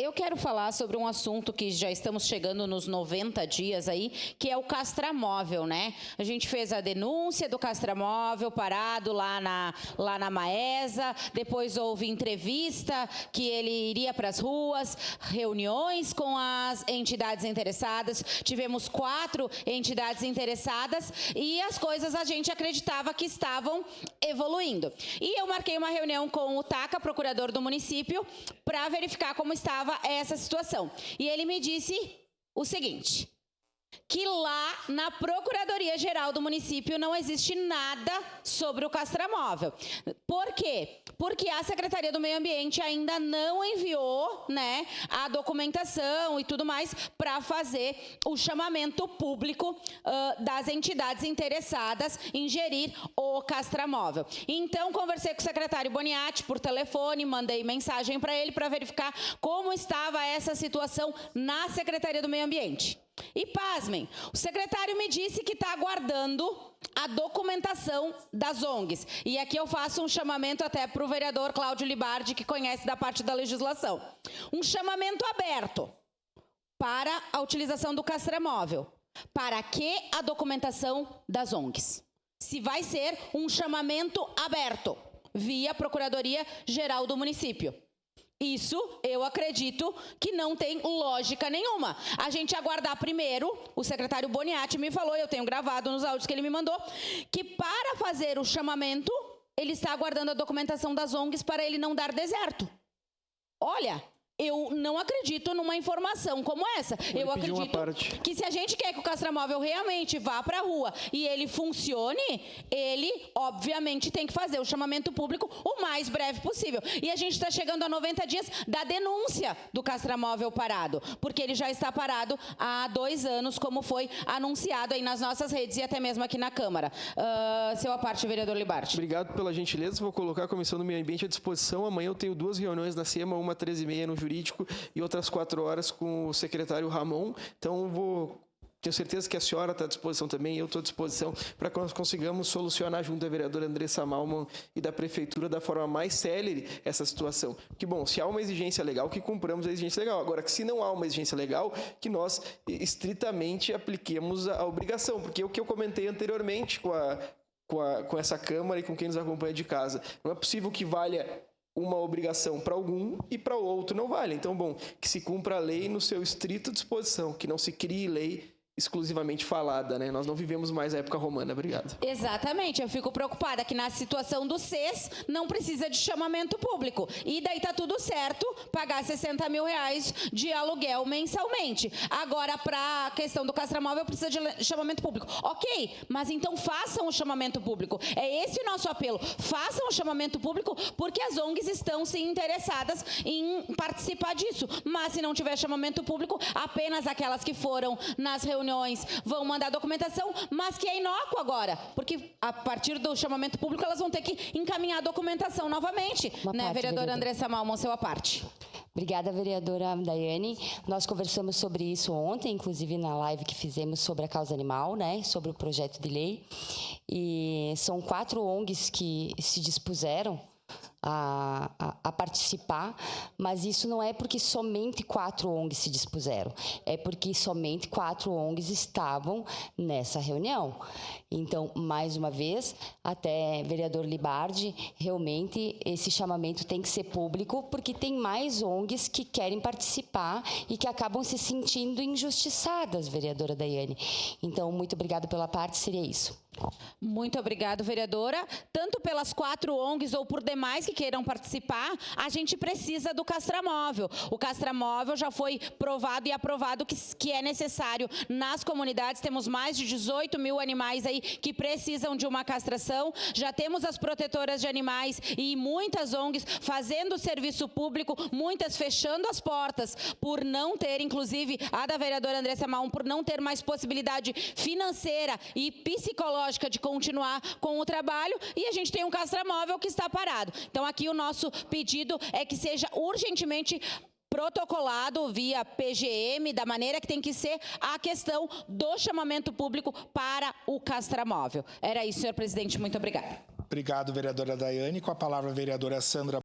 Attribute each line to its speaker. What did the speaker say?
Speaker 1: Eu quero falar sobre um assunto que já estamos chegando nos 90 dias aí, que é o castramóvel, né? A gente fez a denúncia do castramóvel parado lá na Maesa, depois houve entrevista que ele iria para as ruas, reuniões com as entidades interessadas, tivemos 4 entidades interessadas e as coisas a gente acreditava que estavam evoluindo. E eu marquei uma reunião com o Taca, procurador do município, para verificar como estava essa situação. E ele me disse o seguinte, que lá na Procuradoria-Geral do município não existe nada sobre o castramóvel. Por quê? Porque a Secretaria do Meio Ambiente ainda não enviou, né, a documentação e tudo mais para fazer o chamamento público das entidades interessadas em gerir o castramóvel. Então, conversei com o secretário Boniatti por telefone, mandei mensagem para ele para verificar como estava essa situação na Secretaria do Meio Ambiente. E pasmem, o secretário me disse que está aguardando a documentação das ONGs. E aqui eu faço um chamamento até para o vereador Cláudio Libardi, que conhece da parte da legislação. Um chamamento aberto para a utilização do castramóvel. Para que a documentação das ONGs? Se vai ser um chamamento aberto via Procuradoria-Geral do município. Isso, eu acredito que não tem lógica nenhuma. A gente aguardar primeiro, o secretário Boniatti me falou, eu tenho gravado nos áudios que ele me mandou, que para fazer o chamamento, ele está aguardando a documentação das ONGs para ele não dar deserto. Olha, eu não acredito numa informação como essa. Eu acredito que se a gente quer que o castramóvel realmente vá para a rua e ele funcione, ele, obviamente, tem que fazer o chamamento público o mais breve possível. E a gente está chegando a 90 dias da denúncia do castramóvel parado, porque ele já está parado há 2 anos, como foi anunciado aí nas nossas redes e até mesmo aqui na Câmara. Seu à parte, vereador Libardi.
Speaker 2: Obrigado pela gentileza. Vou colocar a Comissão do Meio Ambiente à disposição. Amanhã eu tenho 2 reuniões na SEMA, uma às 13h30 no Jurídico e outras 4 horas com o secretário Ramon. Então, tenho certeza que a senhora está à disposição também, eu estou à disposição para que nós consigamos solucionar junto à vereadora Andressa Malman e da Prefeitura da forma mais célere essa situação. Que, bom, se há uma exigência legal, que cumpramos a exigência legal. Agora, que se não há uma exigência legal, que nós estritamente apliquemos a obrigação. Porque é o que eu comentei anteriormente com essa Câmara e com quem nos acompanha de casa. Não é possível que valha uma obrigação para algum e para o outro não vale. Então, bom, que se cumpra a lei no seu estrito disposição, que não se crie lei exclusivamente falada, né? Nós não vivemos mais a época romana. Obrigado.
Speaker 1: Exatamente. Eu fico preocupada que na situação do CES não precisa de chamamento público. E daí tá tudo certo pagar R$60 mil de aluguel mensalmente. Agora, para a questão do castramóvel, precisa de chamamento público. Ok, mas então façam o chamamento público. É esse o nosso apelo. Façam o chamamento público porque as ONGs estão sim interessadas em participar disso. Mas se não tiver chamamento público, apenas aquelas que foram nas reuniões vão mandar documentação, mas que é inócuo agora, porque a partir do chamamento público elas vão ter que encaminhar a documentação novamente, né, vereadora Andressa Malman, seu à parte.
Speaker 3: Obrigada, vereadora Daiane. Nós conversamos sobre isso ontem, inclusive na live que fizemos sobre a causa animal, né, sobre o projeto de lei, e são 4 ONGs que se dispuseram a participar, mas isso não é porque somente 4 ONGs se dispuseram, é porque somente 4 ONGs estavam nessa reunião. Então, mais uma vez, até vereador Libardi, realmente esse chamamento tem que ser público, porque tem mais ONGs que querem participar e que acabam se sentindo injustiçadas, vereadora Daiane. Então, muito obrigada pela parte, seria isso.
Speaker 1: Muito obrigado, vereadora. Tanto pelas 4 ONGs ou por demais que queiram participar, a gente precisa do castramóvel. O castramóvel já foi provado e aprovado que é necessário nas comunidades. Temos mais de 18 mil animais aí que precisam de uma castração. Já temos as protetoras de animais e muitas ONGs fazendo serviço público, muitas fechando as portas por não ter, inclusive a da vereadora Andressa Malman, por não ter mais possibilidade financeira e psicológica de continuar com o trabalho, e a gente tem um castramóvel que está parado. Então aqui o nosso pedido é que seja urgentemente protocolado via PGM, da maneira que tem que ser, a questão do chamamento público para o castramóvel. Era isso, senhor presidente. Muito obrigada.
Speaker 4: Obrigado, vereadora Daiane. Com a palavra, a vereadora Sandra.